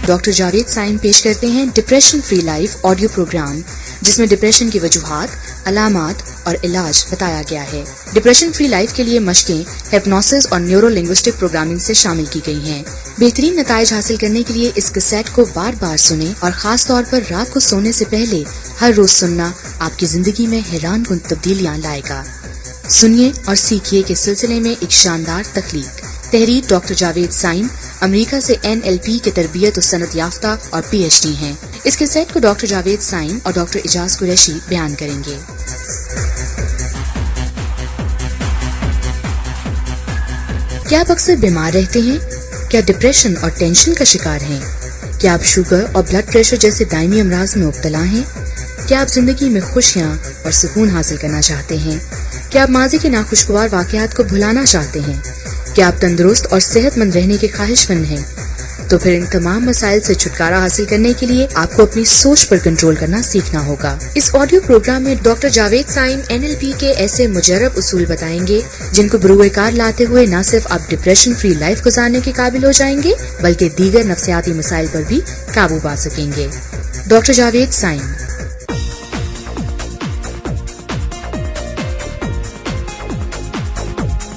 Doctor Javed سائم پیش کرتے ہیں depression free life audio programme, جس میں ڈپریشن کی وجوہات، علامات اور علاج بتایا گیا ہے۔ ڈپریشن فری لائف کے لیے مشقیں ہپنوسس اور نیورو لنگوسٹک پروگرامنگ سے شامل کی گئی ہیں۔ بہترین نتائج حاصل کرنے کے لیے اس کیسٹ کو بار بار سنیں اور خاص طور پر رات کو سونے سے پہلے ہر روز سننا آپ کی زندگی میں حیران کن تبدیلیاں لائے گا۔ سنیے اور سیکھیے کے سلسلے میں ایک شاندار تخلیق۔ تحریر ڈاکٹر جاوید سائم، امریکہ سے NLP کے تربیت و صنعت یافتہ اور PhD ہیں۔ اس کے سیٹ کو ڈاکٹر جاوید سائم اور ڈاکٹر اعجاز قریشی بیان کریں گے۔ کیا آپ اکثر بیمار رہتے ہیں؟ کیا ڈپریشن اور ٹینشن کا شکار ہیں؟ کیا آپ شوگر اور بلڈ پریشر جیسے دائمی امراض میں مبتلا ہیں؟ کیا آپ زندگی میں خوشیاں اور سکون حاصل کرنا چاہتے ہیں؟ کیا آپ ماضی کے ناخوشگوار واقعات کو بھلانا چاہتے ہیں؟ کیا آپ تندرست اور صحت مند رہنے کے خواہش مند ہیں؟ تو پھر ان تمام مسائل سے چھٹکارا حاصل کرنے کے لیے آپ کو اپنی سوچ پر کنٹرول کرنا سیکھنا ہوگا۔ اس آڈیو پروگرام میں ڈاکٹر جاوید سائم NLP کے ایسے مجرب اصول بتائیں گے جن کو بروئے کار لاتے ہوئے نہ صرف آپ ڈپریشن فری لائف گزارنے کے قابل ہو جائیں گے بلکہ دیگر نفسیاتی مسائل پر بھی قابو پا سکیں گے۔ ڈاکٹر جاوید سائم۔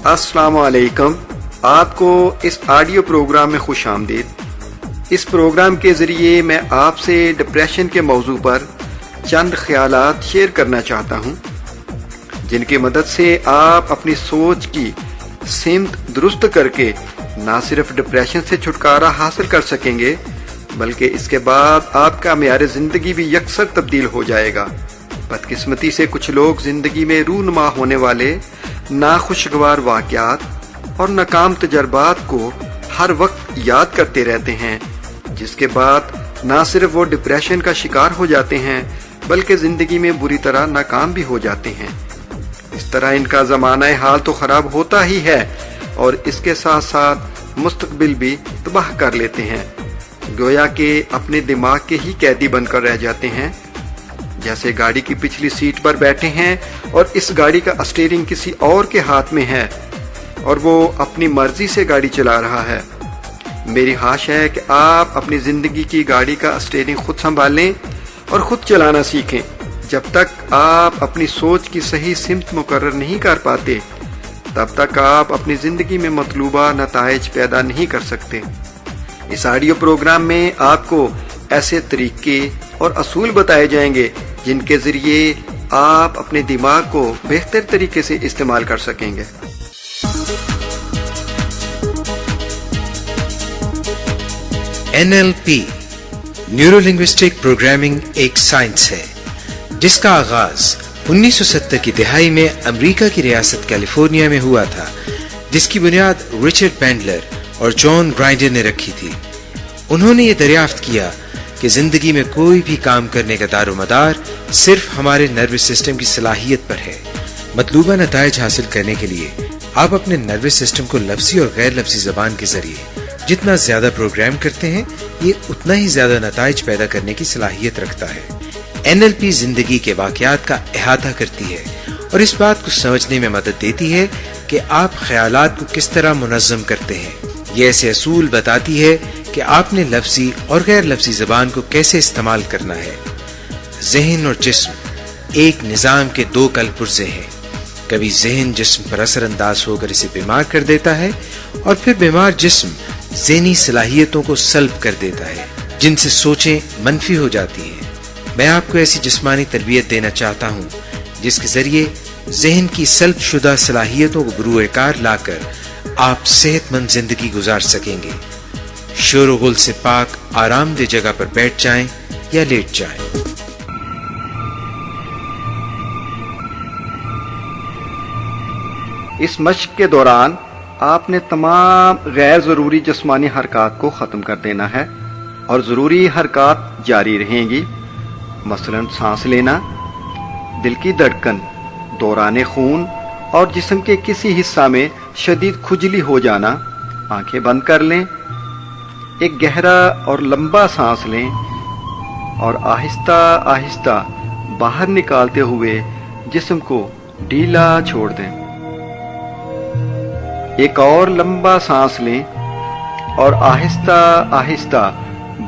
السلام علیکم، آپ کو اس آڈیو پروگرام میں خوش آمدید۔ اس پروگرام کے ذریعے میں آپ سے ڈپریشن کے موضوع پر چند خیالات شیئر کرنا چاہتا ہوں جن کی مدد سے آپ اپنی سوچ کی سمت درست کر کے نہ صرف ڈپریشن سے چھٹکارا حاصل کر سکیں گے بلکہ اس کے بعد آپ کا معیار زندگی بھی یکسر تبدیل ہو جائے گا۔ بدقسمتی سے کچھ لوگ زندگی میں رونما ہونے والے ناخوشگوار واقعات اور ناکام تجربات کو ہر وقت یاد کرتے رہتے ہیں، جس کے بعد نہ صرف وہ ڈپریشن کا شکار ہو جاتے ہیں بلکہ زندگی میں بری طرح ناکام بھی ہو جاتے ہیں۔ اس طرح ان کا زمانہ حال تو خراب ہوتا ہی ہے اور اس کے ساتھ ساتھ مستقبل بھی تباہ کر لیتے ہیں، گویا کہ اپنے دماغ کے ہی قیدی بن کر رہ جاتے ہیں۔ جیسے گاڑی کی پچھلی سیٹ پر بیٹھے ہیں اور اس گاڑی کا اسٹیئرنگ کسی اور کے ہاتھ میں ہے اور وہ اپنی مرضی سے گاڑی چلا رہا ہے۔ میری خواہش ہے کہ آپ اپنی زندگی کی گاڑی کا اسٹیئرنگ خود سنبھالیں اور خود چلانا سیکھیں۔ جب تک آپ اپنی سوچ کی صحیح سمت مقرر نہیں کر پاتے تب تک آپ اپنی زندگی میں مطلوبہ نتائج پیدا نہیں کر سکتے۔ اس آڈیو پروگرام میں آپ کو ایسے طریقے اور اصول بتائے جائیں گے جن کے ذریعے آپ اپنے دماغ کو بہتر طریقے سے استعمال کر سکیں گے۔ NLP نیورو لنگوسٹک پروگرامنگ ایک سائنس ہے جس کا آغاز 1970 کی دہائی میں امریکہ کی ریاست کیلیفورنیا میں ہوا تھا، جس کی بنیاد رچرڈ بینڈلر اور جان گرائنڈر نے رکھی تھی۔ انہوں نے یہ دریافت کیا کہ زندگی میں کوئی بھی کام کرنے کا دار و مدار صرف ہمارے نروس سسٹم کی صلاحیت پر ہے۔ مطلوبہ نتائج حاصل کرنے کے لیے آپ اپنے نروس سسٹم کو لفظی اور غیر لفظی زبان کے ذریعے جتنا زیادہ پروگرام کرتے ہیں یہ اتنا ہی زیادہ نتائج پیدا کرنے کی صلاحیت رکھتا ہے۔ NLP زندگی کے واقعات کا احاطہ کرتی ہے اور اس بات کو سمجھنے میں مدد دیتی ہے کہ آپ خیالات کو کس طرح منظم کرتے ہیں۔ یہ ایسے اصول بتاتی ہے کہ آپ نے لفظی اور غیر لفظی زبان کو کیسے استعمال کرنا ہے۔ ذہن اور جسم ایک نظام کے دو کل پرزے ہیں۔ کبھی ذہن جسم پر اثر انداز ہو کر اسے بیمار کر دیتا ہے اور پھر بیمار جسم ذہنی صلاحیتوں کو سلب کر دیتا ہے جن سے سوچیں منفی ہو جاتی ہیں۔ میں آپ کو ایسی جسمانی تربیت دینا چاہتا ہوں جس کے ذریعے ذہن کی سلب شدہ صلاحیتوں کو بروئے کار لا کر آپ صحت مند زندگی گزار سکیں گے۔ شور و غل سے پاک آرام دہ جگہ پر بیٹھ جائیں یا لیٹ جائیں۔ اس مشق کے دوران آپ نے تمام غیر ضروری جسمانی حرکات کو ختم کر دینا ہے اور ضروری حرکات جاری رہیں گی، مثلا سانس لینا، دل کی دھڑکن، دوران خون اور جسم کے کسی حصہ میں شدید کھجلی ہو جانا۔ آنکھیں بند کر لیں، ایک گہرا اور لمبا سانس لیں اور آہستہ آہستہ باہر نکالتے ہوئے جسم کو ڈھیلا چھوڑ دیں۔ ایک اور لمبا سانس لیں اور آہستہ آہستہ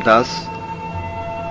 10,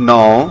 9,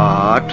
8,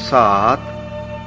7,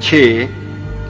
6,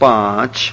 5,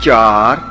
4,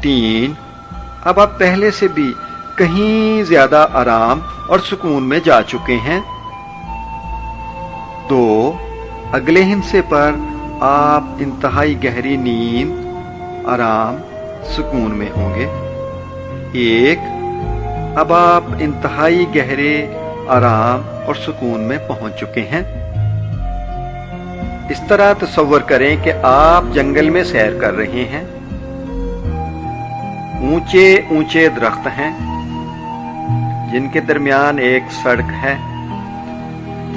3, اب آپ پہلے سے بھی کہیں زیادہ آرام اور سکون میں جا چکے ہیں. 2. اگلے ہندسے پر آپ انتہائی گہری نیند، آرام، سکون میں ہوں گے. 1. اب آپ انتہائی گہرے آرام اور سکون میں پہنچ چکے ہیں. اس طرح تصور کریں کہ آپ جنگل میں سیر کر رہے ہیں. اونچے اونچے درخت ہیں جن کے درمیان ایک سڑک ہے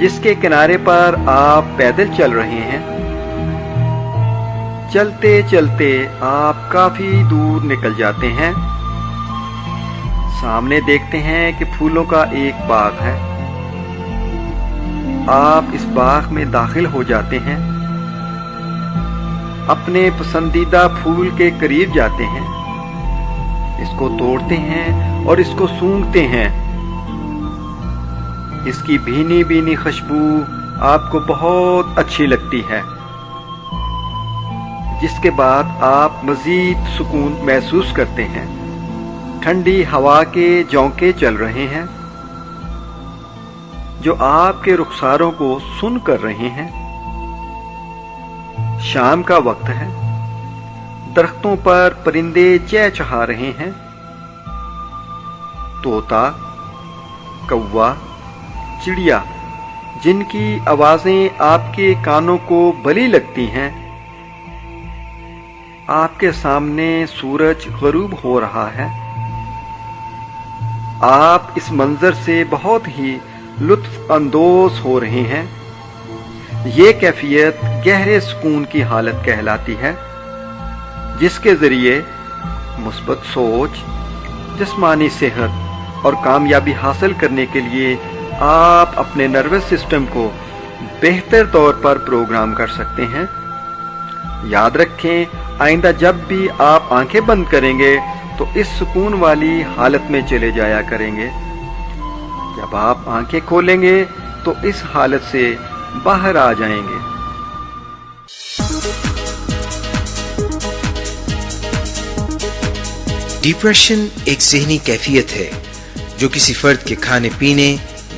جس کے کنارے پر آپ پیدل چل رہے ہیں. چلتے چلتے آپ کافی دور نکل جاتے ہیں. سامنے دیکھتے ہیں کہ پھولوں کا ایک باغ ہے. آپ اس باغ میں داخل ہو جاتے ہیں. اپنے پسندیدہ پھول کے قریب جاتے ہیں، اس کو توڑتے ہیں اور اس کو سونگھتے ہیں. اس کی بھینی بھینی خوشبو آپ کو بہت اچھی لگتی ہے، جس کے بعد آپ مزید سکون محسوس کرتے ہیں. ٹھنڈی ہوا کے جھونکے چل رہے ہیں جو آپ کے رخساروں کو سن کر رہے ہیں. شام کا وقت ہے. درختوں پر پرندے چہچہا رہے ہیں. طوطا، کوا، چڑیا جن کی آوازیں آپ کے کانوں کو بھلی لگتی ہیں. آپ کے سامنے سورج غروب ہو رہا ہے. آپ اس منظر سے بہت ہی لطف اندوز ہو رہے ہیں. یہ کیفیت گہرے سکون کی حالت کہلاتی ہے، جس کے ذریعے مثبت سوچ، جسمانی صحت اور کامیابی حاصل کرنے کے لیے آپ اپنے نروس سسٹم کو بہتر طور پر پروگرام کر سکتے ہیں. یاد رکھیں، آئندہ جب بھی آپ آنکھیں بند کریں گے تو اس سکون والی حالت میں چلے جایا کریں گے. جب آپ آنکھیں کھولیں گے تو اس حالت سے باہر آ جائیں گے. ڈپریشن ایک ذہنی کیفیت ہے جو کسی فرد کے کھانے پینے،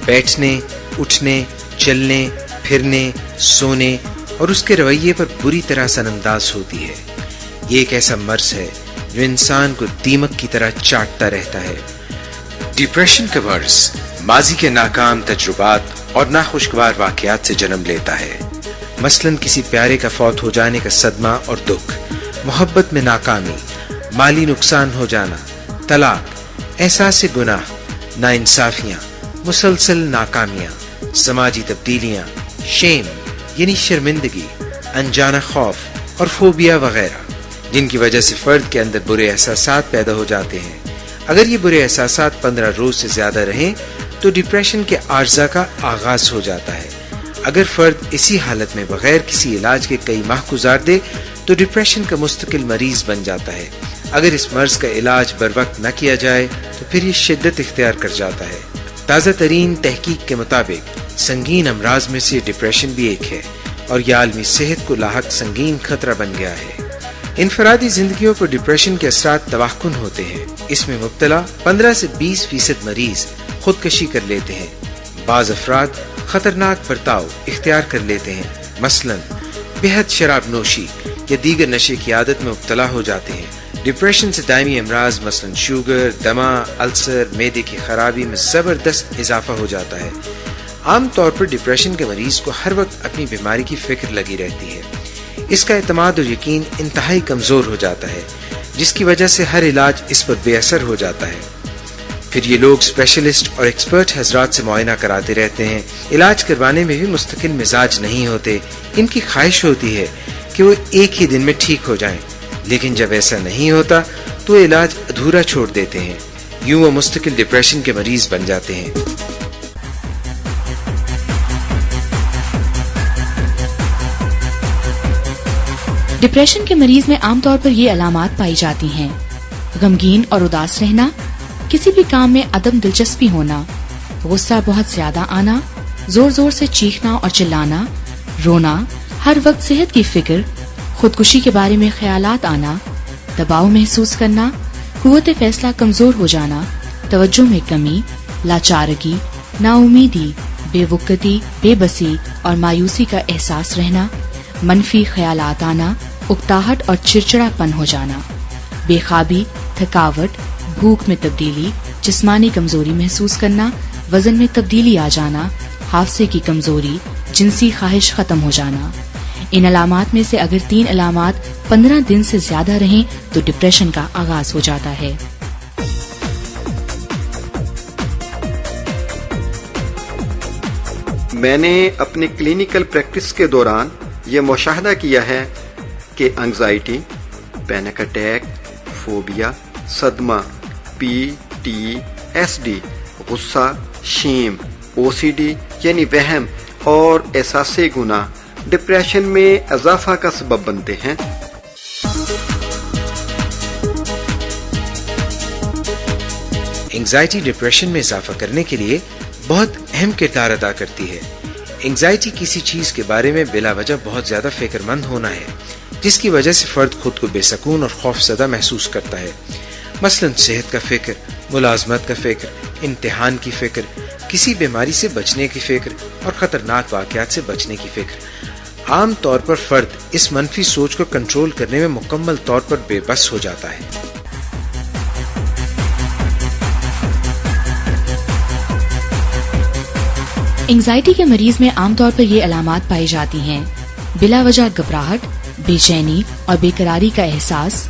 بیٹھنے، اٹھنے، چلنے، پھرنے، سونے اور اس کے رویے پر بری طرح اثر انداز ہوتی ہے. یہ ایک ایسا مرض ہے جو انسان کو دیمک کی طرح چاٹتا رہتا ہے. ڈپریشن کا مرض ماضی کے ناکام تجربات اور ناخوشگوار واقعات سے جنم لیتا ہے. مثلاً کسی پیارے کا فوت ہو جانے کا صدمہ اور دکھ، محبت میں ناکامی، مالی نقصان ہو جانا، طلاق، احساس گناہ، ناانصافیاں، مسلسل ناکامیاں، سماجی تبدیلیاں، شیم یعنی شرمندگی، انجانہ خوف اور فوبیا وغیرہ، جن کی وجہ سے فرد کے اندر برے احساسات پیدا ہو جاتے ہیں. اگر یہ برے احساسات 15 روز سے زیادہ رہیں تو ڈپریشن کے عارضہ کا آغاز ہو جاتا ہے. اگر فرد اسی حالت میں بغیر کسی علاج کے کئی ماہ گزار دے تو ڈپریشن کا مستقل مریض بن جاتا ہے. اگر اس مرض کا علاج بر وقت نہ کیا جائے تو پھر یہ شدت اختیار کر جاتا ہے. تازہ ترین تحقیق کے مطابق سنگین امراض میں سے ڈپریشن بھی ایک ہے اور یہ عالمی صحت کو لاحق سنگین خطرہ بن گیا ہے. انفرادی زندگیوں پر ڈپریشن کے اثرات تواخن ہوتے ہیں. اس میں مبتلا 15 سے 20% مریض خودکشی کر لیتے ہیں. بعض افراد خطرناک برتاؤ اختیار کر لیتے ہیں، مثلاً بےحد شراب نوشی یا دیگر نشے کی عادت میں مبتلا ہو جاتے ہیں. ڈپریشن سے دائمی امراض مثلاً شوگر، دمہ، السر، معدے کی خرابی میں زبردست اضافہ ہو جاتا ہے. عام طور پر ڈپریشن کے مریض کو ہر وقت اپنی بیماری کی فکر لگی رہتی ہے. اس کا اعتماد اور یقین انتہائی کمزور ہو جاتا ہے، جس کی وجہ سے ہر علاج اس پر بے اثر ہو جاتا ہے. پھر یہ لوگ اسپیشلسٹ اور ایکسپرٹ حضرات سے معائنہ کراتے رہتے ہیں. علاج کروانے میں بھی مستقل مزاج نہیں ہوتے. ان کی خواہش ہوتی ہے کہ وہ ایک ہی دن میں ٹھیک ہو جائیں، لیکن جب ایسا نہیں ہوتا تو علاج ادھورا چھوڑ دیتے ہیں. یوں وہ مستقل ڈپریشن کے مریض بن جاتے ہیں. ڈپریشن کے مریض میں عام طور پر یہ علامات پائی جاتی ہیں: غمگین اور اداس رہنا، کسی بھی کام میں عدم دلچسپی ہونا، غصہ بہت زیادہ آنا، زور زور سے چیخنا اور چلانا، رونا، ہر وقت صحت کی فکر، خودکشی کے بارے میں خیالات آنا، دباؤ محسوس کرنا، قوت فیصلہ کمزور ہو جانا، توجہ میں کمی، لاچارگی، ناامیدی، بے وقتی، بے بسی اور مایوسی کا احساس رہنا، منفی خیالات آنا، اکتاہٹ اور چڑچڑا پن ہو جانا، بے خوابی، تھکاوٹ، بھوک میں تبدیلی، جسمانی کمزوری محسوس کرنا، وزن میں تبدیلی آ جانا، حافظے کی کمزوری، جنسی خواہش ختم ہو جانا۔ ان علامات میں سے اگر 3 علامات 15 دن سے زیادہ رہیں تو ڈپریشن کا آغاز ہو جاتا ہے۔ میں نے اپنے کلینکل پریکٹس کے دوران یہ مشاہدہ کیا ہے کہ انگزائٹی، پینک اٹیک، فوبیا، صدمہ، PTSD، غصہ، شیم، OCD یعنی وہم اور احساس گناہ ڈپریشن میں اضافہ کا سبب بنتے ہیں۔ انگزائٹی ڈپریشن میں اضافہ کرنے کے لیے بہت اہم کردار ادا کرتی ہے۔ انگزائٹی کسی چیز کے بارے میں بلا وجہ بہت زیادہ فکر مند ہونا ہے، جس کی وجہ سے فرد خود کو بے سکون اور خوف زدہ محسوس کرتا ہے۔ مثلا صحت کا فکر، ملازمت کا فکر، امتحان کی فکر، کسی بیماری سے بچنے کی فکر اور خطرناک واقعات سے بچنے کی فکر۔ عام طور پر فرد اس منفی سوچ کو کنٹرول کرنے میں مکمل طور پر بے بس ہو جاتا ہے۔ انگزائٹی کے مریض میں عام طور پر یہ علامات پائی جاتی ہیں: بلا وجہ گھبراہٹ، بے چینی اور بے قراری کا احساس،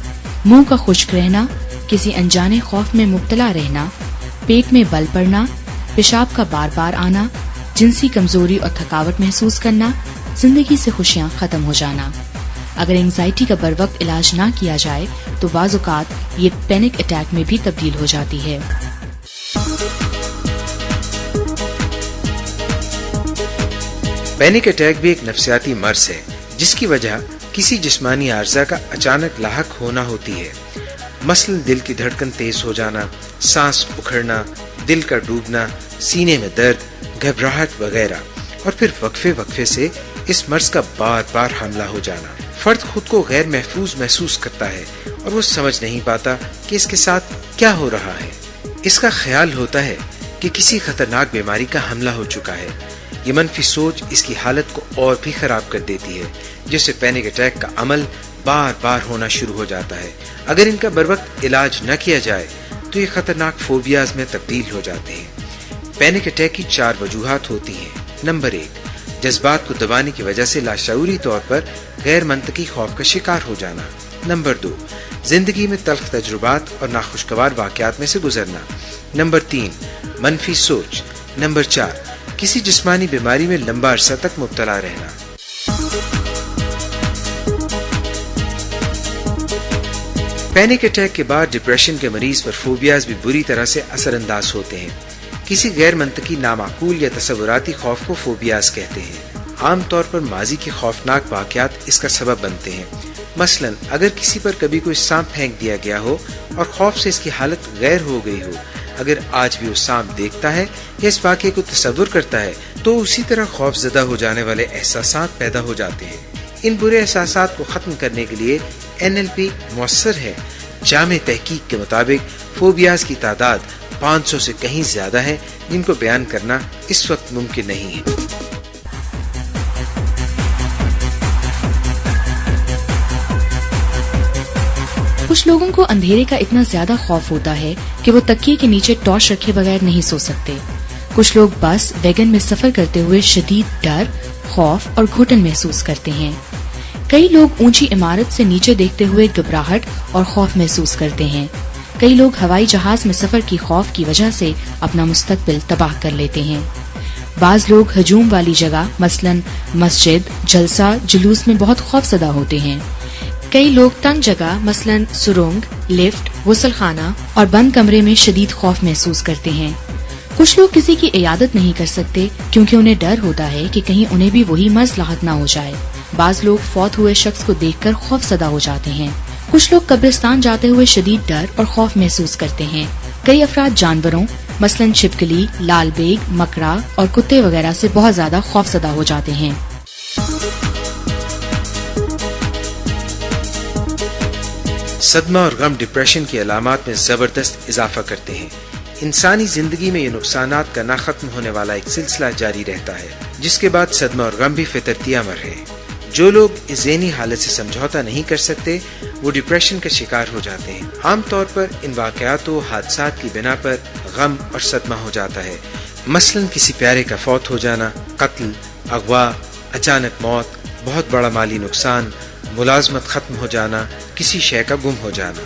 منہ کا خشک رہنا، کسی انجانے خوف میں مبتلا رہنا، پیٹ میں بل پڑنا، پیشاب کا بار بار آنا، جنسی کمزوری اور تھکاوٹ محسوس کرنا، زندگی سے خوشیاں ختم ہو جانا۔ اگر انگزائٹی کا بروقت علاج نہ کیا جائے تو بعض اوقات یہ پینک اٹیک میں بھی تبدیل ہو جاتی ہے۔ پینک اٹیک بھی ایک نفسیاتی مرض ہے جس کی وجہ کسی جسمانی عارضہ کا اچانک لاحق ہونا ہوتی ہے، مثلا دل کی دھڑکن تیز ہو جانا، سانس اکھڑنا، دل کا ڈوبنا، سینے میں درد، گھبراہٹ وغیرہ، اور پھر وقفے سے اس مرض کا بار بار حملہ ہو جانا۔ فرد خود کو غیر محفوظ محسوس کرتا ہے اور وہ سمجھ نہیں پاتا کہ اس کے ساتھ کیا ہو رہا ہے۔ اس کا خیال ہوتا ہے کہ کسی خطرناک بیماری کا حملہ ہو چکا ہے۔ یہ منفی سوچ اس کی حالت کو اور بھی خراب کر دیتی ہے، جس سے پینک اٹیک کا عمل بار بار ہونا شروع ہو جاتا ہے۔ اگر ان کا بروقت علاج نہ کیا جائے تو یہ خطرناک فوبیاز میں تبدیل ہو جاتے ہیں۔ پینک اٹیک کی 4 وجوہات ہوتی ہیں۔ نمبر 1، جذبات کو دبانے کی وجہ سے لاشعوری طور پر غیر منطقی خوف کا شکار ہو جانا۔ نمبر 2، زندگی میں تلخ تجربات اور ناخوشگوار واقعات میں سے گزرنا۔ نمبر 3، منفی سوچ۔ نمبر 4، کسی جسمانی بیماری میں لمبا عرصہ تک مبتلا رہنا۔ پینک اٹیک کے بعد ڈپریشن کے مریض پر فوبیاز بھی بری طرح سے اثر انداز ہوتے ہیں۔ کسی غیر منطقی، نامعقول یا تصوراتی خوف کو فوبیاز کہتے ہیں۔ عام طور پر ماضی کے خوفناک واقعات اس کا سبب بنتے ہیں۔ مثلا اگر کسی پر کبھی کوئی سانپ پھینک دیا گیا ہو اور خوف سے اس کی حالت غیر ہو گئی ہو، اگر آج بھی وہ سانپ دیکھتا ہے یا اس واقعے کو تصور کرتا ہے تو اسی طرح خوف زدہ ہو جانے والے احساسات پیدا ہو جاتے ہیں۔ ان برے احساسات کو ختم کرنے کے لیے NLP مؤثر ہے۔ جامع تحقیق کے مطابق فوبیاز کی تعداد 500 سے کہیں زیادہ ہے، جن کو بیان کرنا اس وقت ممکن نہیں ہے۔ کچھ لوگوں کو اندھیرے کا اتنا زیادہ خوف ہوتا ہے کہ وہ تکیے کے نیچے ٹارچ رکھے بغیر نہیں سو سکتے۔ کچھ لوگ بس، ویگن میں سفر کرتے ہوئے شدید ڈر، خوف اور گھٹن محسوس کرتے ہیں۔ کئی لوگ اونچی عمارت سے نیچے دیکھتے ہوئے گھبراہٹ اور خوف محسوس کرتے ہیں۔ کئی لوگ ہوائی جہاز میں سفر کی خوف کی وجہ سے اپنا مستقبل تباہ کر لیتے ہیں۔ بعض لوگ ہجوم والی جگہ مثلا مسجد، جلسہ، جلوس میں بہت خوف زدہ ہوتے ہیں۔ کئی لوگ تنگ جگہ مثلا سرنگ، لفٹ، غسل خانہ اور بند کمرے میں شدید خوف محسوس کرتے ہیں۔ کچھ لوگ کسی کی عیادت نہیں کر سکتے کیونکہ انہیں ڈر ہوتا ہے کہ کہیں انہیں بھی وہی مرض لاحق نہ ہو جائے۔ بعض لوگ فوت ہوئے شخص کو دیکھ کر خوف زدہ ہو جاتے ہیں۔ کچھ لوگ قبرستان جاتے ہوئے شدید ڈر اور خوف محسوس کرتے ہیں۔ کئی افراد جانوروں مثلا چھپکلی، لال بیگ، مکڑا اور کتے وغیرہ سے بہت زیادہ خوف زدہ ہو جاتے ہیں۔ صدمہ اور غم ڈپریشن کی علامات میں زبردست اضافہ کرتے ہیں. انسانی زندگی میں یہ نقصانات کا نہ ختم ہونے والا ایک سلسلہ جاری رہتا ہے، جس کے بعد صدمہ اور غم بھی فطرتی امر ہے. جو لوگ اس ذہنی حالت سے سمجھوتا نہیں کر سکتے وہ ڈپریشن کا شکار ہو جاتے ہیں. عام طور پر ان واقعات و حادثات کی بنا پر غم اور صدمہ ہو جاتا ہے. مثلا کسی پیارے کا فوت ہو جانا، قتل، اغوا، اچانک موت، بہت بڑا مالی نقصان، ملازمت ختم ہو جانا، کسی شے کا گم ہو جانا.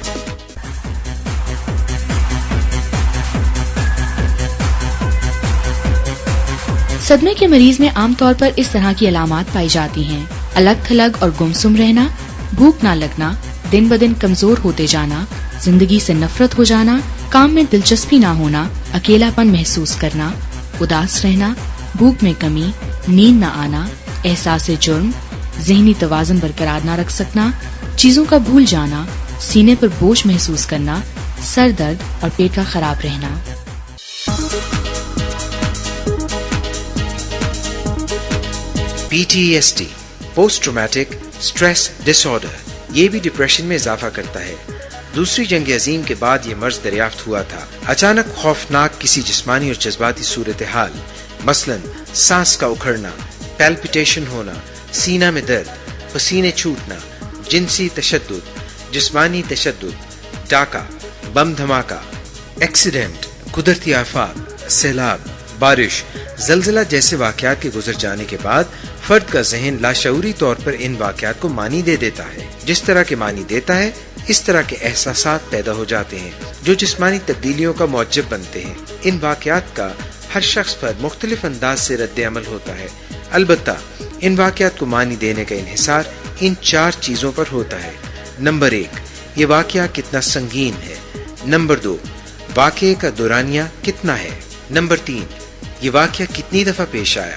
صدمے کے مریض میں عام طور پر اس طرح کی علامات پائی جاتی ہیں: الگ تھلگ اور گمسم رہنا، بھوک نہ لگنا، دن بدن کمزور ہوتے جانا، زندگی سے نفرت ہو جانا، کام میں دلچسپی نہ ہونا، اکیلا پن محسوس کرنا، اداس رہنا، بھوک میں کمی، نیند نہ آنا، احساس جرم، ذہنی توازن برقرار نہ رکھ سکنا، چیزوں کا بھول جانا، سینے پر بوجھ محسوس کرنا، سر درد اور پیٹ کا خراب رہنا. PTSD post traumatic stress dis order یہ بھی ڈپریشن میں اضافہ کرتا ہے. دوسری جنگ عظیم کے بعد یہ مرض دریافت ہوا تھا. اچانک خوفناک کسی جسمانی اور جذباتی صورتحال، مثلا سانس کا اکھڑنا، پیلپیٹیشن ہونا، سینہ میں درد، پسینے چھوٹنا، جنسی تشدد، جسمانی تشدد، ڈاکہ، بم دھماکہ، ایکسیڈنٹ، قدرتی آفات، سیلاب، بارش، زلزلہ جیسے واقعات کے گزر جانے کے بعد فرد کا ذہن لاشعوری طور پر ان واقعات کو معنی دے دیتا ہے. جس طرح کے معنی دیتا ہے اس طرح کے احساسات پیدا ہو جاتے ہیں جو جسمانی تبدیلیوں کا موجب بنتے ہیں. ان واقعات کا ہر شخص پر مختلف انداز سے رد عمل ہوتا ہے. البتہ ان واقعات کو معنی دینے کا انحصار ان 4 چیزوں پر ہوتا ہے. نمبر 1، یہ واقعہ کتنا سنگین ہے. نمبر 2، واقعے کا دورانیہ کتنا ہے. نمبر 3، یہ واقعہ کتنی دفعہ پیش آیا.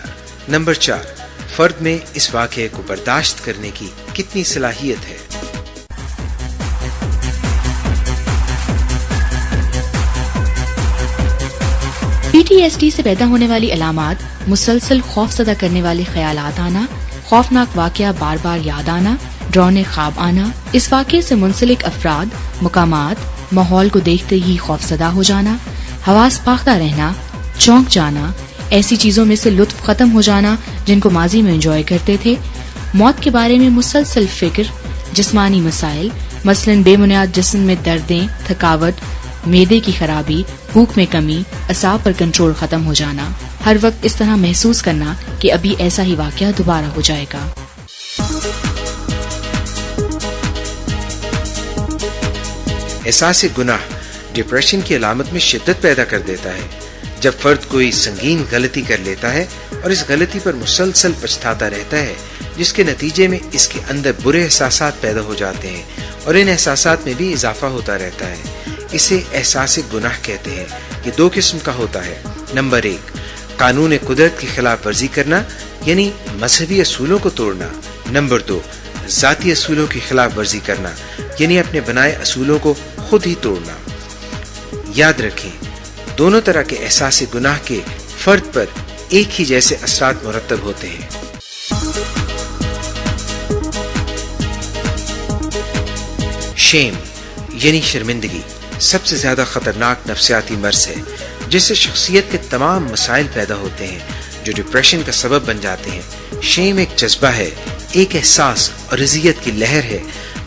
نمبر 4، فرد میں اس واقعے کو برداشت کرنے کی کتنی صلاحیت ہے. PTSD سے پیدا ہونے والی علامات مسلسل خوف زدہ کرنے والے خیالات آنا، خوفناک واقعہ بار بار یاد آنا، ڈراؤنے خواب آنا، اس واقعے سے منسلک افراد، مقامات، ماحول کو دیکھتے ہی خوف زدہ ہو جانا، حواس باختہ رہنا، چونک جانا، ایسی چیزوں میں سے لطف ختم ہو جانا جن کو ماضی میں انجوائے کرتے تھے، موت کے بارے میں مسلسل فکر، جسمانی مسائل مثلا بے بنیاد جسم میں دردیں، تھکاوٹ، معدے کی خرابی، بھوک میں کمی، اعصاب پر کنٹرول ختم ہو جانا، ہر وقت اس طرح محسوس کرنا کہ ابھی ایسا ہی واقعہ دوبارہ ہو جائے گا. احساس گناہ ڈپریشن کی علامت میں شدت پیدا کر دیتا ہے. جب فرد کوئی سنگین غلطی کر لیتا ہے اور اس غلطی پر مسلسل پچھتاتا رہتا ہے، جس کے نتیجے میں اس کے اندر برے احساسات پیدا ہو جاتے ہیں اور ان احساسات میں بھی اضافہ ہوتا رہتا ہے. اسے احساس گناہ کہتے ہیں. یہ 2 قسم کا ہوتا ہے. نمبر 1، قانون قدرت کی خلاف ورزی کرنا یعنی مذہبی اصولوں کو توڑنا. نمبر 2، ذاتی اصولوں کی خلاف ورزی کرنا یعنی اپنے بنائے اصولوں کو خود ہی توڑنا. یاد رکھیں، دونوں طرح کے احساس گناہ کے فرد پر ایک ہی جیسے اثرات مرتب ہوتے ہیں. شیم یعنی شرمندگی سب سے زیادہ خطرناک نفسیاتی مرض ہے جس سے شخصیت کے تمام مسائل پیدا ہوتے ہیں جو ڈپریشن کا سبب بن جاتے ہیں. شیم ایک جذبہ ہے، ایک احساس اور اذیت کی لہر ہے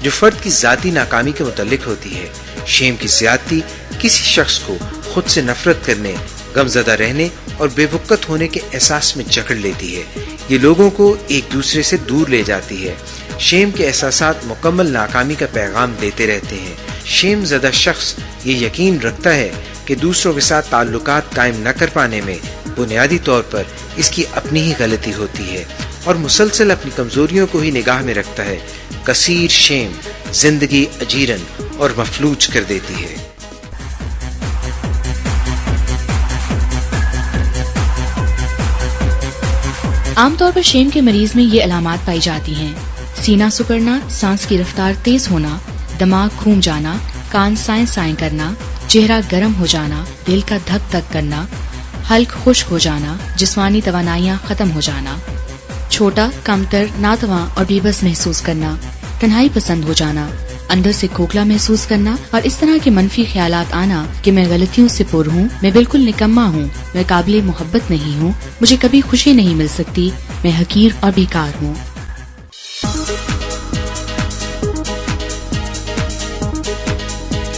جو فرد کی ذاتی ناکامی کے متعلق ہوتی ہے. شیم کی زیادتی کسی شخص کو خود سے نفرت کرنے، غمزدہ رہنے اور بے وقت ہونے کے احساس میں جکڑ لیتی ہے. یہ لوگوں کو ایک دوسرے سے دور لے جاتی ہے. شیم کے احساسات مکمل ناکامی کا پیغام دیتے رہتے ہیں. شیم زدہ شخص یہ یقین رکھتا ہے کہ دوسروں کے ساتھ تعلقات قائم نہ کر پانے میں بنیادی طور پر اس کی اپنی ہی غلطی ہوتی ہے اور مسلسل اپنی کمزوریوں کو ہی نگاہ میں رکھتا ہے. کثیر شیم زندگی اجیرن اور مفلوج کر دیتی ہے. عام طور پر شیم کے مریض میں یہ علامات پائی جاتی ہیں: سینہ سکڑنا، سانس کی رفتار تیز ہونا، دماغ گھوم جانا، کان سائیں سائیں کرنا، چہرہ گرم ہو جانا، دل کا دھک دھک کرنا، حلق خشک ہو جانا، جسمانی توانائیاں ختم ہو جانا، چھوٹا، کمتر، ناتواں اور بے بس محسوس کرنا، تنہائی پسند ہو جانا، اندر سے کھوکھلا محسوس کرنا اور اس طرح کے منفی خیالات آنا کہ میں غلطیوں سے پر ہوں، میں بالکل نکما ہوں، میں قابل محبت نہیں ہوں، مجھے کبھی خوشی نہیں مل سکتی، میں حقیر اور بیکار ہوں۔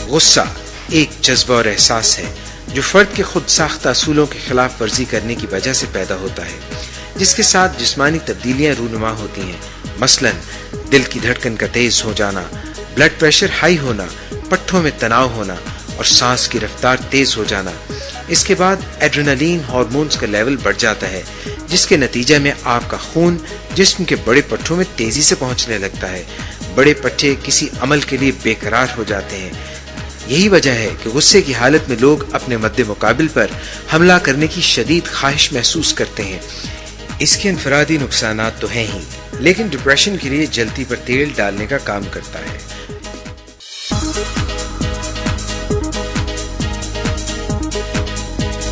غصہ ایک جذبہ اور احساس ہے جو فرد کے خود ساختہ اصولوں کے خلاف ورزی کرنے کی وجہ سے پیدا ہوتا ہے، جس کے ساتھ جسمانی تبدیلیاں رونما ہوتی ہیں، مثلا دل کی دھڑکن کا تیز ہو جانا، بلڈ پریشر ہائی ہونا، پٹھوں میں تناؤ ہونا اور سانس کی رفتار تیز ہو جانا۔ اس کے بعد ایڈرینالین ہارمونز کا لیول بڑھ جاتا ہے، جس کے نتیجے میں آپ کا خون جسم کے بڑے پٹھوں میں تیزی سے پہنچنے لگتا ہے، بڑے پٹھے کسی عمل کے لیے بے قرار ہو جاتے ہیں۔ یہی وجہ ہے کہ غصے کی حالت میں لوگ اپنے مد مقابل پر حملہ کرنے کی شدید خواہش محسوس کرتے ہیں۔ اس کے انفرادی نقصانات تو ہیں ہی، لیکن ڈپریشن کے لیے جلتی پر تیل ڈالنے کا کام کرتا ہے۔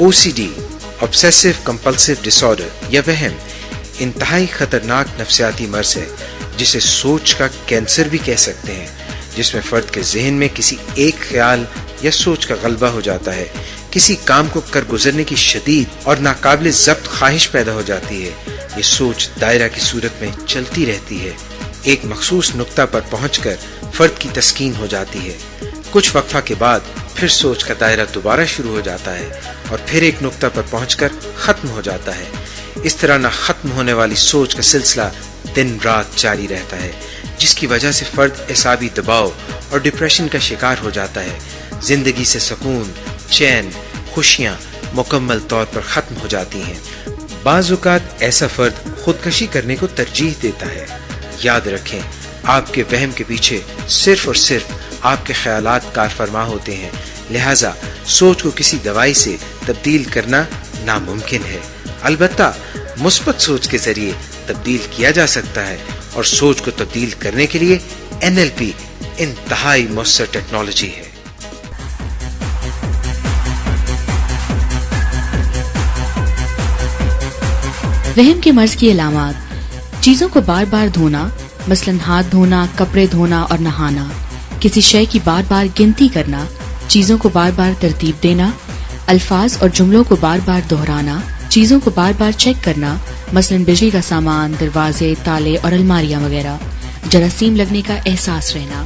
OCD obsessive compulsive disorder یا وہم انتہائی خطرناک نفسیاتی مرض ہے جسے سوچ کا کینسر بھی کہہ سکتے ہیں، جس میں فرد کے ذہن میں کسی ایک خیال یا سوچ کا غلبہ ہو جاتا ہے، کسی کام کو کر گزرنے کی شدید اور ناقابل ضبط خواہش پیدا ہو جاتی ہے۔ یہ سوچ دائرہ کی صورت میں چلتی رہتی ہے، ایک مخصوص نقطہ پر پہنچ کر فرد کی تسکین ہو جاتی ہے، کچھ وقفہ کے بعد پھر سوچ کا دائرہ دوبارہ شروع ہو جاتا ہے اور پھر ایک نقطہ پر پہنچ کر ختم ہو جاتا ہے۔ اس طرح نہ ختم ہونے والی سوچ کا سلسلہ دن رات جاری رہتا ہے، جس کی وجہ سے فرد اعصابی دباؤ اور ڈپریشن کا شکار ہو جاتا ہے۔ زندگی سے سکون، چین، خوشیاں مکمل طور پر ختم ہو جاتی ہیں۔ بعض اوقات ایسا فرد خودکشی کرنے کو ترجیح دیتا ہے۔ یاد رکھیں، آپ کے وہم کے پیچھے صرف اور صرف آپ کے خیالات کار فرما ہوتے ہیں، لہٰذا سوچ کو کسی دوائی سے تبدیل کرنا ناممکن ہے۔ البتہ مثبت سوچ کے ذریعے تبدیل کیا جا سکتا ہے، اور سوچ کو تبدیل کرنے کے لیے NLP انتہائی مؤثر ٹیکنالوجی ہے۔ وہم کے مرض کی علامات: چیزوں کو بار بار دھونا، مثلاً ہاتھ دھونا، کپڑے دھونا اور نہانا، کسی شے کی بار بار گنتی کرنا، چیزوں کو بار بار ترتیب دینا، الفاظ اور جملوں کو بار بار دہرانا، چیزوں کو بار بار چیک کرنا، مثلاً بجلی کا سامان، دروازے، تالے اور الماریاں وغیرہ، جراثیم لگنے کا احساس رہنا۔